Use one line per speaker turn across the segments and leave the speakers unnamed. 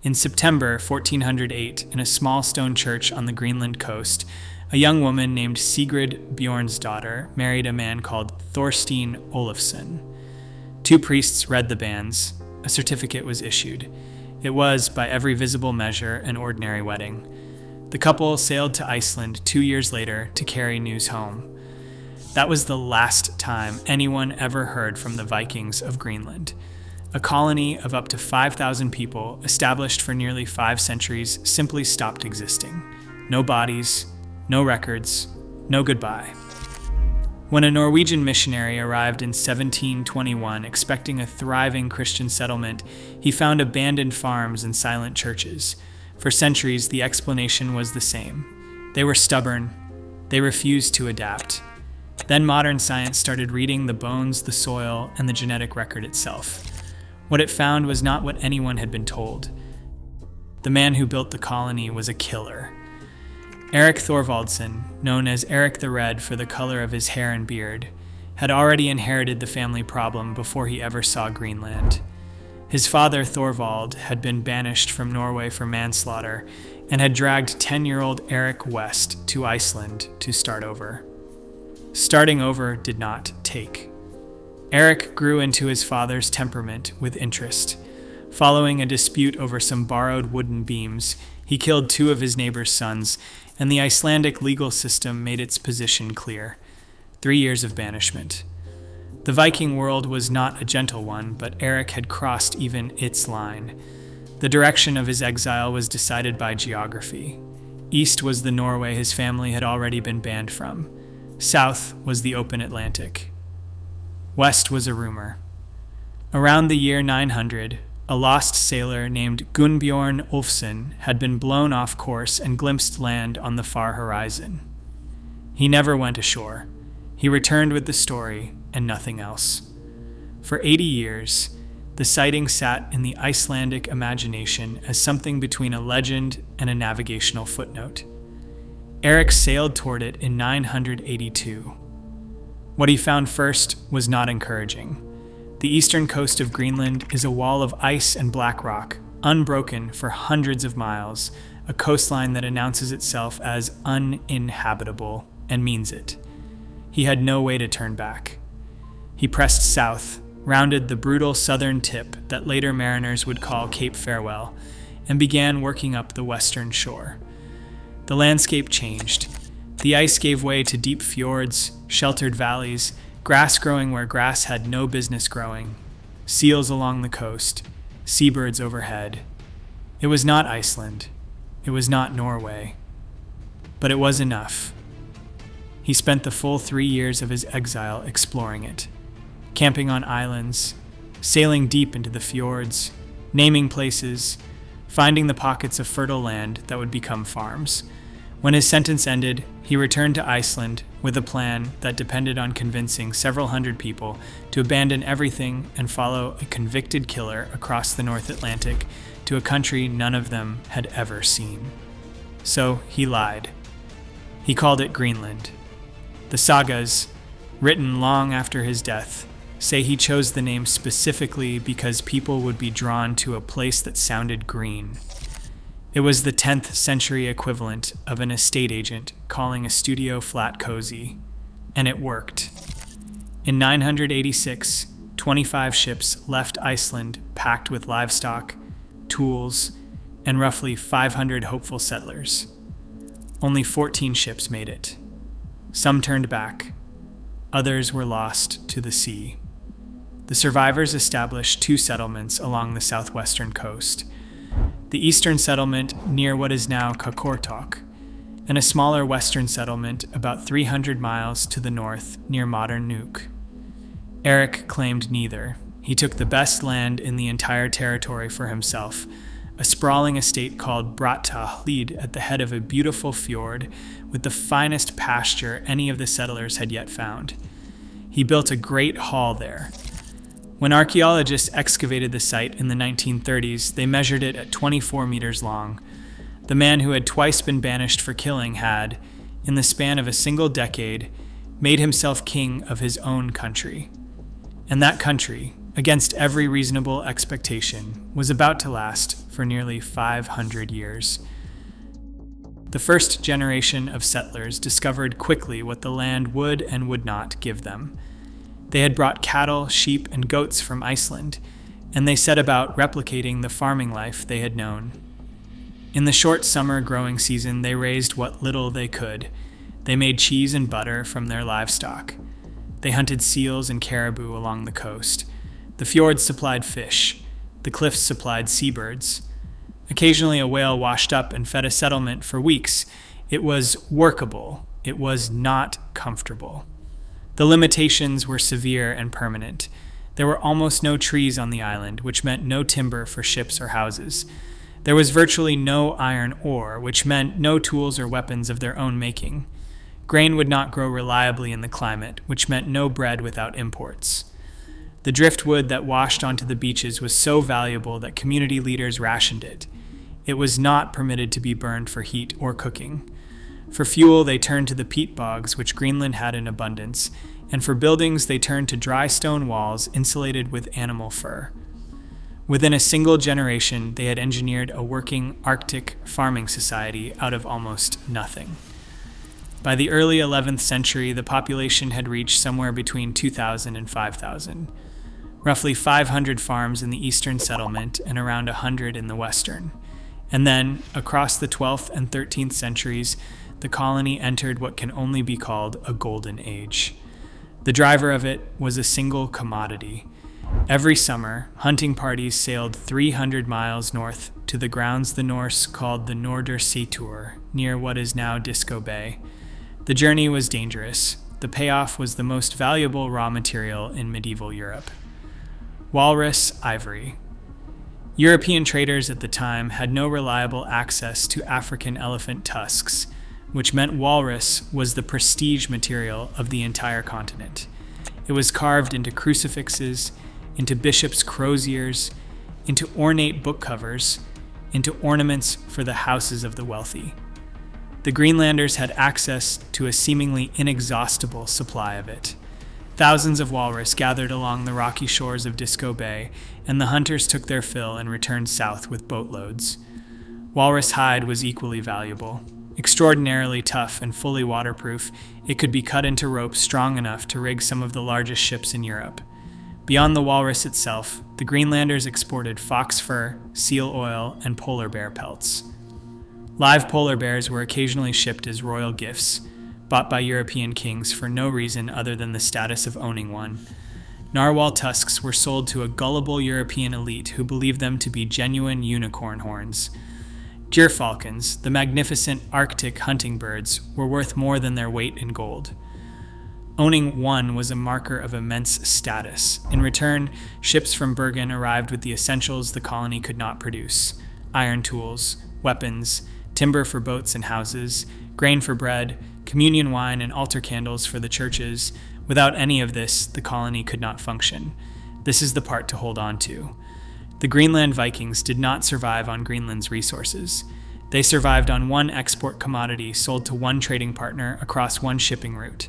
In September 1408, in a small stone church on the Greenland coast, a young woman named Sigrid Bjornsdottir married a man called Thorstein Olafsson. 2 priests read the banns. A certificate was issued. It was, by every visible measure, an ordinary wedding. The couple sailed to Iceland 2 years later to carry news home. That was the last time anyone ever heard from the Vikings of Greenland. A colony of up to 5,000 people, established for nearly 5 centuries, simply stopped existing. No bodies, no records, no goodbye. When a Norwegian missionary arrived in 1721 expecting a thriving Christian settlement, he found abandoned farms and silent churches. For centuries, the explanation was the same. They were stubborn. They refused to adapt. Then modern science started reading the bones, the soil, and the genetic record itself. What it found was not what anyone had been told. The man who built the colony was a killer. Erik Thorvaldsson, known as Erik the Red for the color of his hair and beard, had already inherited the family problem before he ever saw Greenland. His father, Thorvald, had been banished from Norway for manslaughter and had dragged 10-year-old Erik west to Iceland to start over. Starting over did not take. Erik grew into his father's temperament with interest. Following a dispute over some borrowed wooden beams, he killed 2 of his neighbor's sons, and the Icelandic legal system made its position clear. 3 years of banishment. The Viking world was not a gentle one, but Erik had crossed even its line. The direction of his exile was decided by geography. East was the Norway his family had already been banned from. South was the open Atlantic. West was a rumor. Around the year 900, a lost sailor named Gunnbjorn Ulfsson had been blown off course and glimpsed land on the far horizon. He never went ashore. He returned with the story and nothing else. For 80 years, the sighting sat in the Icelandic imagination as something between a legend and a navigational footnote. Erik sailed toward it in 982. What he found first was not encouraging. The eastern coast of Greenland is a wall of ice and black rock, unbroken for hundreds of miles, a coastline that announces itself as uninhabitable and means it. He had no way to turn back. He pressed south, rounded the brutal southern tip that later mariners would call Cape Farewell, and began working up the western shore. The landscape changed. The ice gave way to deep fjords, sheltered valleys, grass growing where grass had no business growing, seals along the coast, seabirds overhead. It was not Iceland. It was not Norway. But it was enough. He spent the full 3 years of his exile exploring it, camping on islands, sailing deep into the fjords, naming places, finding the pockets of fertile land that would become farms. When his sentence ended, he returned to Iceland with a plan that depended on convincing several hundred people to abandon everything and follow a convicted killer across the North Atlantic to a country none of them had ever seen. So he lied. He called it Greenland. The sagas, written long after his death, say he chose the name specifically because people would be drawn to a place that sounded green. It was the 10th century equivalent of an estate agent calling a studio flat cozy, and it worked. In 986, 25 ships left Iceland packed with livestock, tools, and roughly 500 hopeful settlers. Only 14 ships made it. Some turned back. Others were lost to the sea. The survivors established 2 settlements along the southwestern coast. The eastern settlement near what is now Qaqortoq, and a smaller western settlement about 300 miles to the north near modern Nuuk. Erik claimed neither. He took the best land in the entire territory for himself, a sprawling estate called Brattahlid at the head of a beautiful fjord with the finest pasture any of the settlers had yet found. He built a great hall there. When archaeologists excavated the site in the 1930s, they measured it at 24 meters long. The man who had twice been banished for killing had, in the span of a single decade, made himself king of his own country. And that country, against every reasonable expectation, was about to last for nearly 500 years. The first generation of settlers discovered quickly what the land would and would not give them. They had brought cattle, sheep, and goats from Iceland, and they set about replicating the farming life they had known. In the short summer growing season, they raised what little they could. They made cheese and butter from their livestock. They hunted seals and caribou along the coast. The fjords supplied fish. The cliffs supplied seabirds. Occasionally a whale washed up and fed a settlement for weeks. It was workable. It was not comfortable. The limitations were severe and permanent. There were almost no trees on the island, which meant no timber for ships or houses. There was virtually no iron ore, which meant no tools or weapons of their own making. Grain would not grow reliably in the climate, which meant no bread without imports. The driftwood that washed onto the beaches was so valuable that community leaders rationed it. It was not permitted to be burned for heat or cooking. For fuel, they turned to the peat bogs, which Greenland had in abundance, and for buildings, they turned to dry stone walls insulated with animal fur. Within a single generation, they had engineered a working Arctic farming society out of almost nothing. By the early 11th century, the population had reached somewhere between 2,000 and 5,000. Roughly 500 farms in the eastern settlement and around 100 in the western. And then, across the 12th and 13th centuries, the colony entered what can only be called a golden age. The driver of it was a single commodity. Every summer, hunting parties sailed 300 miles north to the grounds the Norse called the Nordersetur, near what is now Disco Bay. The journey was dangerous. The payoff was the most valuable raw material in medieval Europe. Walrus ivory. European traders at the time had no reliable access to African elephant tusks, which meant walrus was the prestige material of the entire continent. It was carved into crucifixes, into bishops' croziers, into ornate book covers, into ornaments for the houses of the wealthy. The Greenlanders had access to a seemingly inexhaustible supply of it. Thousands of walrus gathered along the rocky shores of Disco Bay, and the hunters took their fill and returned south with boatloads. Walrus hide was equally valuable. Extraordinarily tough and fully waterproof, it could be cut into ropes strong enough to rig some of the largest ships in Europe. Beyond the walrus itself, the Greenlanders exported fox fur, seal oil, and polar bear pelts. Live polar bears were occasionally shipped as royal gifts, bought by European kings for no reason other than the status of owning one. Narwhal tusks were sold to a gullible European elite who believed them to be genuine unicorn horns. Gyrfalcons, the magnificent Arctic hunting birds, were worth more than their weight in gold. Owning one was a marker of immense status. In return, ships from Bergen arrived with the essentials the colony could not produce: iron tools, weapons, timber for boats and houses, grain for bread, communion wine, and altar candles for the churches. Without any of this, the colony could not function. This is the part to hold on to. The Greenland Vikings did not survive on Greenland's resources. They survived on one export commodity sold to one trading partner across one shipping route.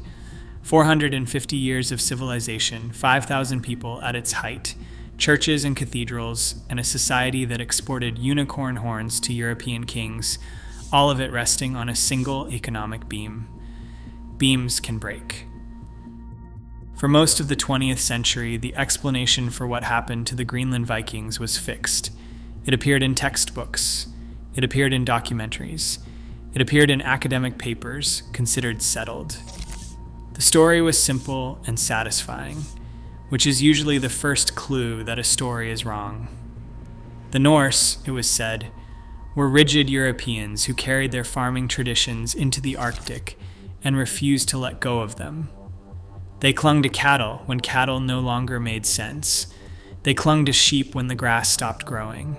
450 years of civilization, 5,000 people at its height, churches and cathedrals, and a society that exported unicorn horns to European kings, all of it resting on a single economic beam. Beams can break. For most of the 20th century, the explanation for what happened to the Greenland Vikings was fixed. It appeared in textbooks. It appeared in documentaries. It appeared in academic papers, considered settled. The story was simple and satisfying, which is usually the first clue that a story is wrong. The Norse, it was said, were rigid Europeans who carried their farming traditions into the Arctic and refused to let go of them. They clung to cattle when cattle no longer made sense. They clung to sheep when the grass stopped growing.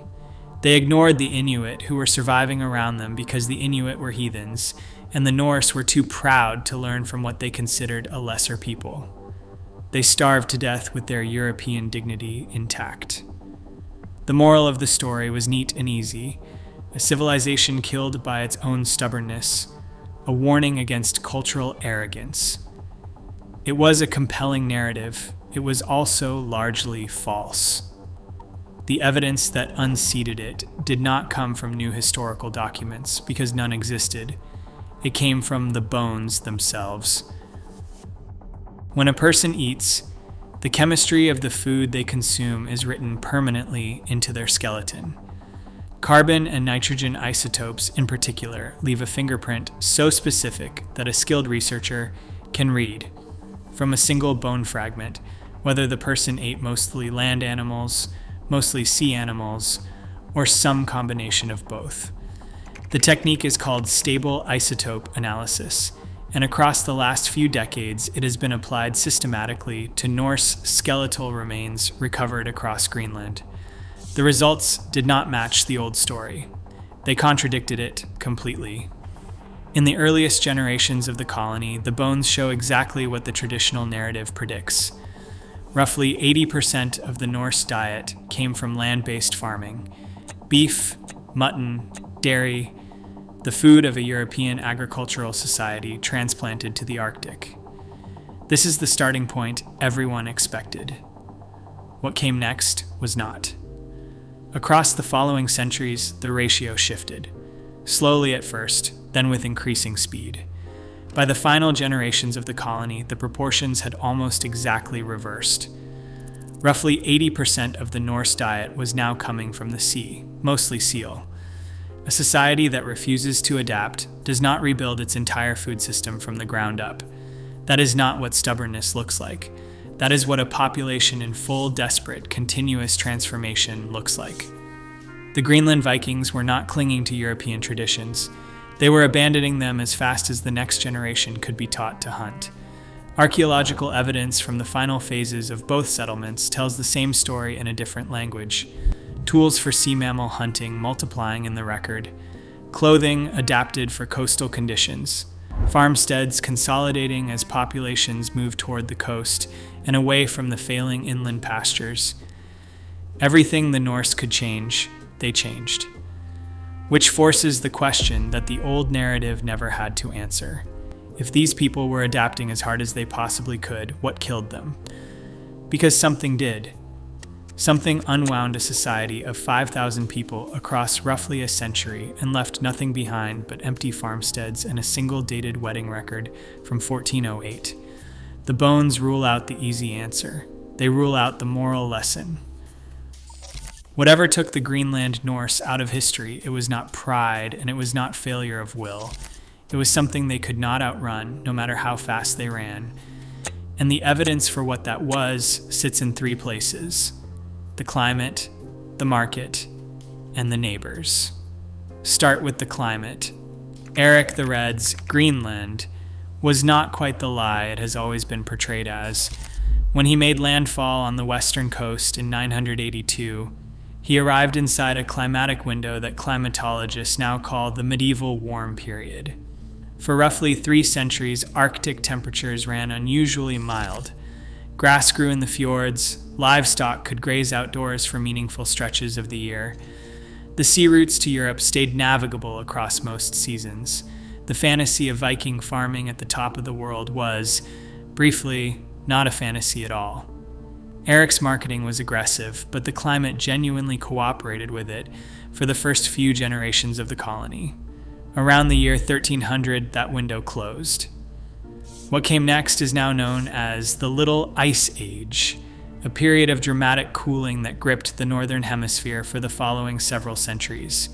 They ignored the Inuit who were surviving around them because the Inuit were heathens, and the Norse were too proud to learn from what they considered a lesser people. They starved to death with their European dignity intact. The moral of the story was neat and easy: a civilization killed by its own stubbornness, a warning against cultural arrogance. It was a compelling narrative. It was also largely false. the evidence that unseated it did not come from new historical documents, because none existed. It came from the bones themselves. When a person eats, the chemistry of the food they consume is written permanently into their skeleton. Carbon and nitrogen isotopes, in particular, leave a fingerprint so specific that a skilled researcher can read, from a single bone fragment, whether the person ate mostly land animals, mostly sea animals, or some combination of both. The technique is called stable isotope analysis, and across the last few decades, it has been applied systematically to Norse skeletal remains recovered across Greenland. The results did not match the old story. They contradicted it completely. In the earliest generations of the colony, the bones show exactly what the traditional narrative predicts. Roughly 80% of the Norse diet came from land-based farming. Beef, mutton, dairy, the food of a European agricultural society transplanted to the Arctic. This is the starting point everyone expected. What came next was not. Across the following centuries, the ratio shifted, slowly at first, then with increasing speed. By the final generations of the colony, the proportions had almost exactly reversed. Roughly 80% of the Norse diet was now coming from the sea, mostly seal. A society that refuses to adapt does not rebuild its entire food system from the ground up. That is not what stubbornness looks like. That is what a population in full, desperate, continuous transformation looks like. The Greenland Vikings were not clinging to European traditions. They were abandoning them as fast as the next generation could be taught to hunt. Archaeological evidence from the final phases of both settlements tells the same story in a different language. Tools for sea mammal hunting multiplying in the record. Clothing adapted for coastal conditions. Farmsteads consolidating as populations move toward the coast and away from the failing inland pastures. Everything the Norse could change, they changed. Which forces the question that the old narrative never had to answer. If these people were adapting as hard as they possibly could, what killed them? Because something did. Something unwound a society of 5,000 people across roughly a century and left nothing behind but empty farmsteads and a single dated wedding record from 1408. The bones rule out the easy answer. They rule out the moral lesson. Whatever took the Greenland Norse out of history, it was not pride and it was not failure of will. It was something they could not outrun, no matter how fast they ran. And the evidence for what that was sits in three places: the climate, the market, and the neighbors. Start with the climate. Erik the Red's Greenland was not quite the lie it has always been portrayed as. When he made landfall on the western coast in 982, he arrived inside a climatic window that climatologists now call the medieval warm period. For roughly 3 centuries, Arctic temperatures ran unusually mild. Grass grew in the fjords, livestock could graze outdoors for meaningful stretches of the year. The sea routes to Europe stayed navigable across most seasons. The fantasy of Viking farming at the top of the world was, briefly, not a fantasy at all. Erik's marketing was aggressive, but the climate genuinely cooperated with it for the first few generations of the colony. Around the year 1300, that window closed. What came next is now known as the Little Ice Age, a period of dramatic cooling that gripped the northern hemisphere for the following several centuries.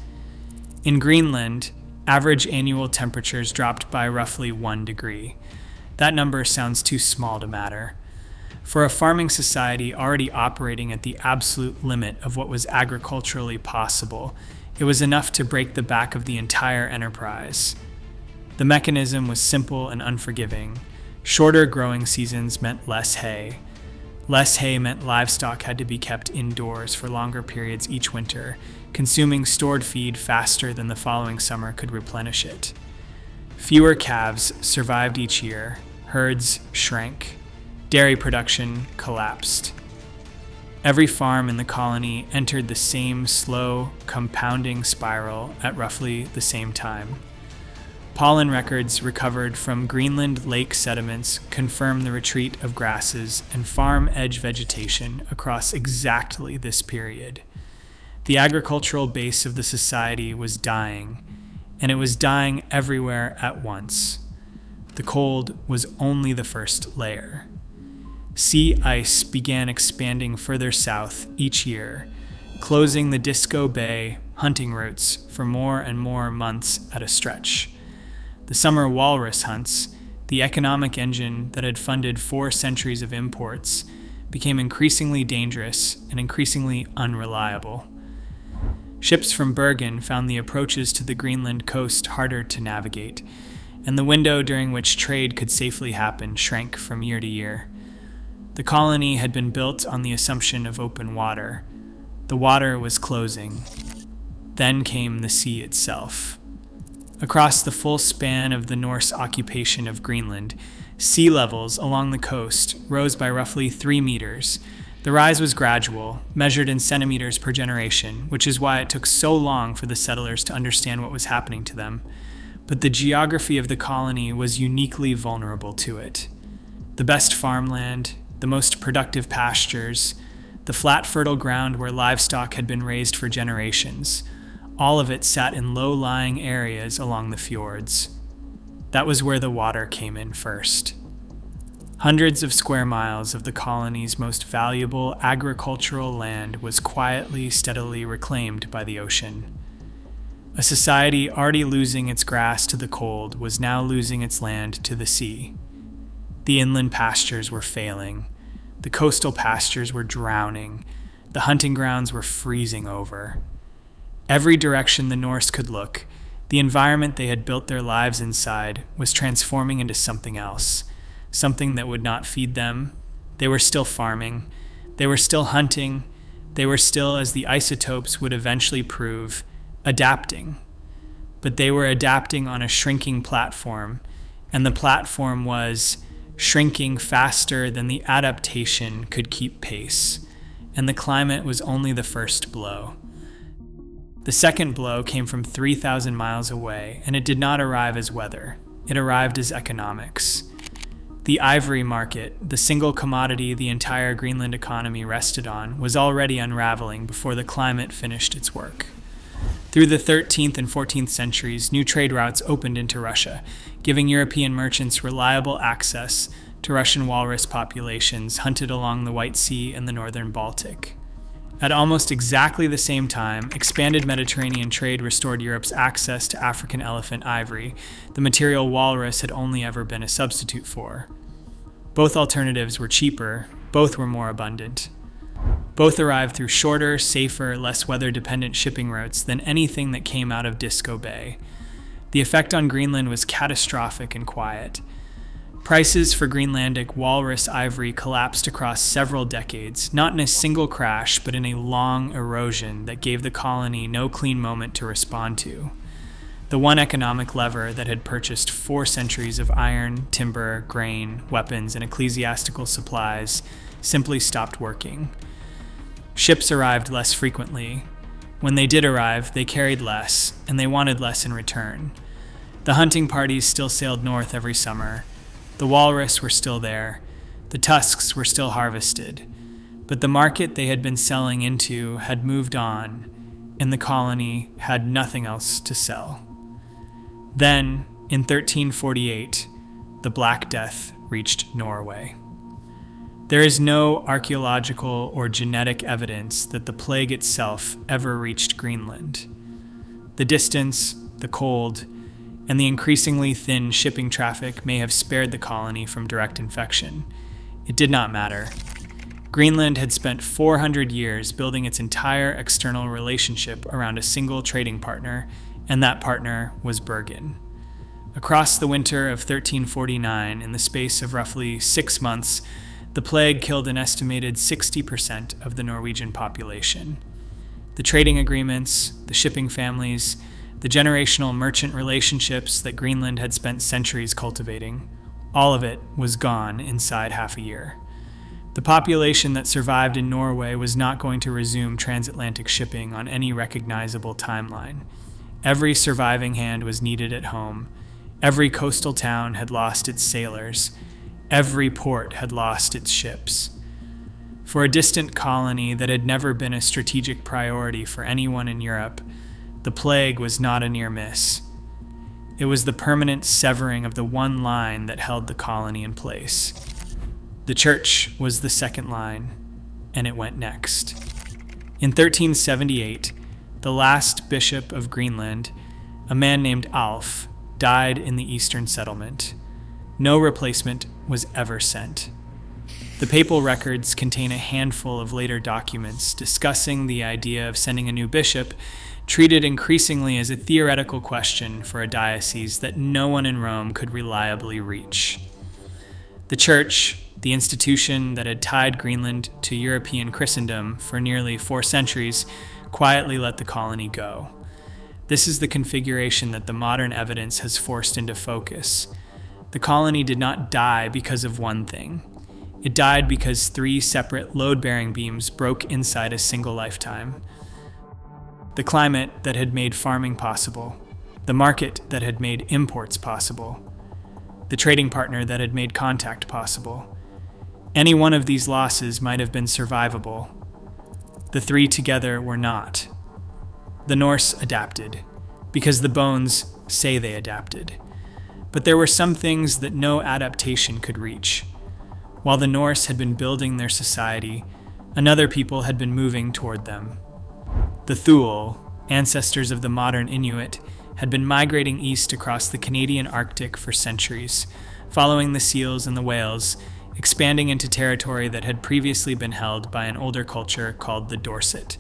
In Greenland, average annual temperatures dropped by roughly 1 degree. That number sounds too small to matter. For a farming society already operating at the absolute limit of what was agriculturally possible, it was enough to break the back of the entire enterprise. The mechanism was simple and unforgiving. Shorter growing seasons meant less hay. Less hay meant livestock had to be kept indoors for longer periods each winter, consuming stored feed faster than the following summer could replenish it. Fewer calves survived each year. Herds shrank. Dairy production collapsed. Every farm in the colony entered the same slow, compounding spiral at roughly the same time. Pollen records recovered from Greenland lake sediments confirm the retreat of grasses and farm edge vegetation across exactly this period. The agricultural base of the society was dying, and it was dying everywhere at once. The cold was only the first layer. Sea ice began expanding further south each year, closing the Disco Bay hunting routes for more and more months at a stretch. The summer walrus hunts, the economic engine that had funded 4 centuries of imports, became increasingly dangerous and increasingly unreliable. Ships from Bergen found the approaches to the Greenland coast harder to navigate, and the window during which trade could safely happen shrank from year to year. The colony had been built on the assumption of open water. The water was closing. Then came the sea itself. Across the full span of the Norse occupation of Greenland, sea levels along the coast rose by roughly 3 meters. The rise was gradual, measured in centimeters per generation, which is why it took so long for the settlers to understand what was happening to them. But the geography of the colony was uniquely vulnerable to it. The best farmland, the most productive pastures, the flat, fertile ground where livestock had been raised for generations, all of it sat in low-lying areas along the fjords. That was where the water came in first. Hundreds of square miles of the colony's most valuable agricultural land was quietly, steadily reclaimed by the ocean. A society already losing its grass to the cold was now losing its land to the sea. The inland pastures were failing. The coastal pastures were drowning. The hunting grounds were freezing over. Every direction the Norse could look, the environment they had built their lives inside was transforming into something else, something that would not feed them. They were still farming. They were still hunting. They were still, as the isotopes would eventually prove, adapting. But they were adapting on a shrinking platform, and the platform was shrinking faster than the adaptation could keep pace, and the climate was only the first blow. The second blow came from 3,000 miles away, and it did not arrive as weather. It arrived as economics. The ivory market, the single commodity the entire Greenland economy rested on, was already unraveling before the climate finished its work. Through the 13th and 14th centuries, new trade routes opened into Russia, giving European merchants reliable access to Russian walrus populations hunted along the White Sea and the northern Baltic. At almost exactly the same time, expanded Mediterranean trade restored Europe's access to African elephant ivory, the material walrus had only ever been a substitute for. Both alternatives were cheaper, both were more abundant. Both arrived through shorter, safer, less weather-dependent shipping routes than anything that came out of Disco Bay. The effect on Greenland was catastrophic and quiet. Prices for Greenlandic walrus ivory collapsed across several decades, not in a single crash, but in a long erosion that gave the colony no clean moment to respond to. The one economic lever that had purchased 4 centuries of iron, timber, grain, weapons, and ecclesiastical supplies simply stopped working. Ships arrived less frequently. When they did arrive, they carried less, and they wanted less in return. The hunting parties still sailed north every summer. The walrus were still there. The tusks were still harvested. But the market they had been selling into had moved on, and the colony had nothing else to sell. Then, in 1348, the Black Death reached Norway. There is no archaeological or genetic evidence that the plague itself ever reached Greenland. The distance, the cold, and the increasingly thin shipping traffic may have spared the colony from direct infection. It did not matter. Greenland had spent 400 years building its entire external relationship around a single trading partner, and that partner was Bergen. Across the winter of 1349, in the space of roughly 6 months, the plague killed an estimated 60% of the Norwegian population. The trading agreements, the shipping families, the generational merchant relationships that Greenland had spent centuries cultivating, all of it was gone inside half a year. The population that survived in Norway was not going to resume transatlantic shipping on any recognizable timeline. Every surviving hand was needed at home. Every coastal town had lost its sailors. Every port had lost its ships. For a distant colony that had never been a strategic priority for anyone in Europe, the plague was not a near miss. It was the permanent severing of the one line that held the colony in place. The church was the second line, and it went next. In 1378, the last bishop of Greenland, a man named Alf, died in the eastern settlement. No replacement was ever sent. The papal records contain a handful of later documents discussing the idea of sending a new bishop, treated increasingly as a theoretical question for a diocese that no one in Rome could reliably reach. The Church, the institution that had tied Greenland to European Christendom for nearly 4 centuries, quietly let the colony go. This is the configuration that the modern evidence has forced into focus. The colony did not die because of one thing. It died because 3 separate load-bearing beams broke inside a single lifetime. The climate that had made farming possible, the market that had made imports possible, the trading partner that had made contact possible. Any one of these losses might have been survivable. The 3 together were not. The Norse adapted, because the bones say they adapted. But there were some things that no adaptation could reach. While the Norse had been building their society, another people had been moving toward them. The Thule, ancestors of the modern Inuit, had been migrating east across the Canadian Arctic for centuries, following the seals and the whales, expanding into territory that had previously been held by an older culture called the Dorset.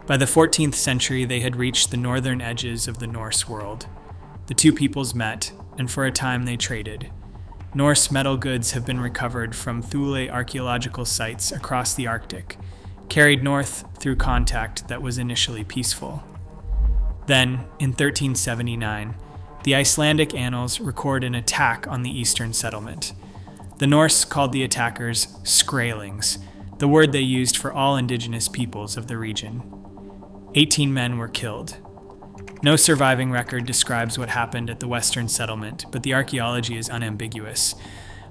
By the 14th century, they had reached the northern edges of the Norse world. The two peoples met, and for a time they traded. Norse metal goods have been recovered from Thule archaeological sites across the Arctic, carried north through contact that was initially peaceful. Then, in 1379, the Icelandic annals record an attack on the eastern settlement. The Norse called the attackers Skraelings, the word they used for all indigenous peoples of the region. 18 men were killed. No surviving record describes what happened at the western settlement, but the archaeology is unambiguous.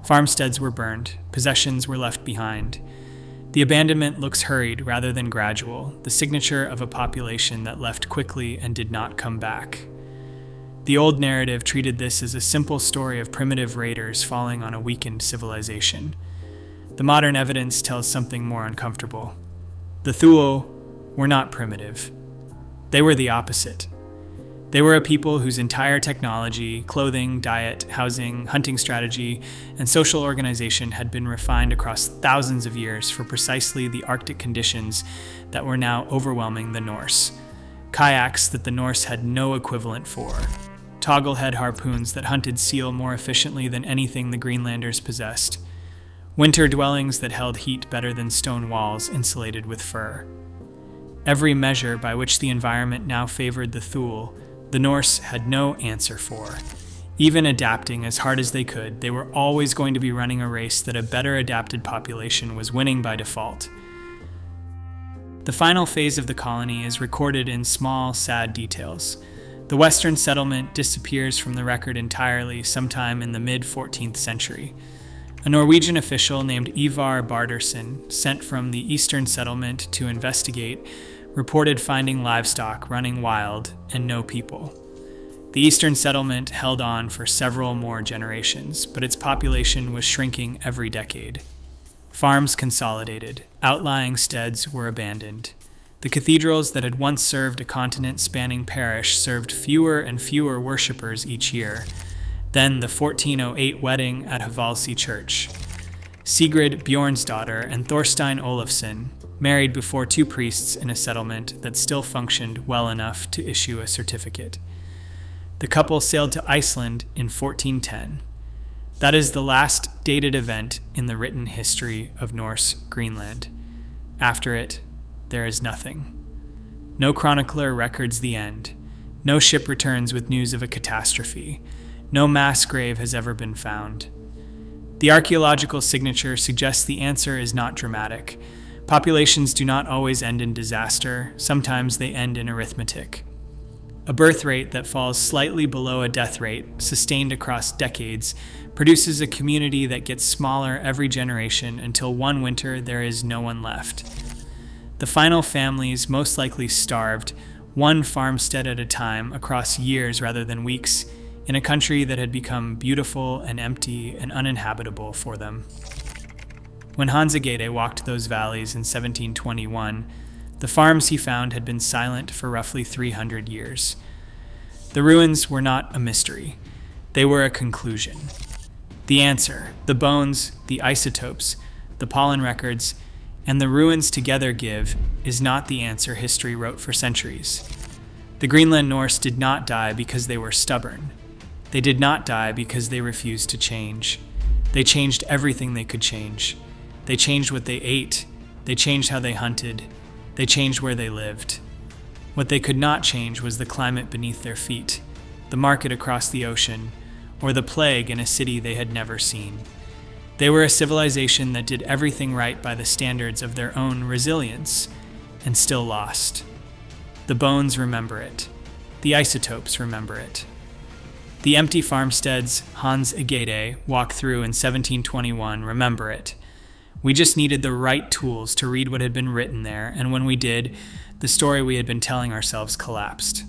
Farmsteads were burned, possessions were left behind. The abandonment looks hurried rather than gradual, the signature of a population that left quickly and did not come back. The old narrative treated this as a simple story of primitive raiders falling on a weakened civilization. The modern evidence tells something more uncomfortable. The Thule were not primitive. They were the opposite. They were a people whose entire technology, clothing, diet, housing, hunting strategy, and social organization had been refined across thousands of years for precisely the Arctic conditions that were now overwhelming the Norse. Kayaks that the Norse had no equivalent for. Togglehead harpoons that hunted seal more efficiently than anything the Greenlanders possessed. Winter dwellings that held heat better than stone walls insulated with fur. Every measure by which the environment now favored the Thule, the Norse had no answer for. Even adapting as hard as they could, they were always going to be running a race that a better adapted population was winning by default. The final phase of the colony is recorded in small, sad details. The western settlement disappears from the record entirely sometime in the mid-14th century. A Norwegian official named Ivar Barderson, sent from the eastern settlement to investigate, reported finding livestock running wild and no people. The eastern settlement held on for several more generations, but its population was shrinking every decade. Farms consolidated, outlying steads were abandoned. The cathedrals that had once served a continent-spanning parish served fewer and fewer worshippers each year. Then the 1408 wedding at Hvalsey Church. Sigrid Bjornsdottir and Thorstein Olafsson married before 2 priests in a settlement that still functioned well enough to issue a certificate. The couple sailed to Iceland in 1410. That is the last dated event in the written history of Norse Greenland. After it, there is nothing. No chronicler records the end. No ship returns with news of a catastrophe. No mass grave has ever been found. The archaeological signature suggests the answer is not dramatic. Populations do not always end in disaster. Sometimes they end in arithmetic. A birth rate that falls slightly below a death rate, sustained across decades, produces a community that gets smaller every generation until one winter there is no one left. The final families most likely starved, one farmstead at a time across years rather than weeks, in a country that had become beautiful and empty and uninhabitable for them. When Hans Egede walked those valleys in 1721, the farms he found had been silent for roughly 300 years. The ruins were not a mystery. They were a conclusion. The answer, the bones, the isotopes, the pollen records, and the ruins together give, is not the answer history wrote for centuries. The Greenland Norse did not die because they were stubborn. They did not die because they refused to change. They changed everything they could change. They changed what they ate. They changed how they hunted. They changed where they lived. What they could not change was the climate beneath their feet, the market across the ocean, or the plague in a city they had never seen. They were a civilization that did everything right by the standards of their own resilience, and still lost. The bones remember it. The isotopes remember it. The empty farmsteads Hans Egede walked through in 1721 remember it. We just needed the right tools to read what had been written there, and when we did, the story we had been telling ourselves collapsed.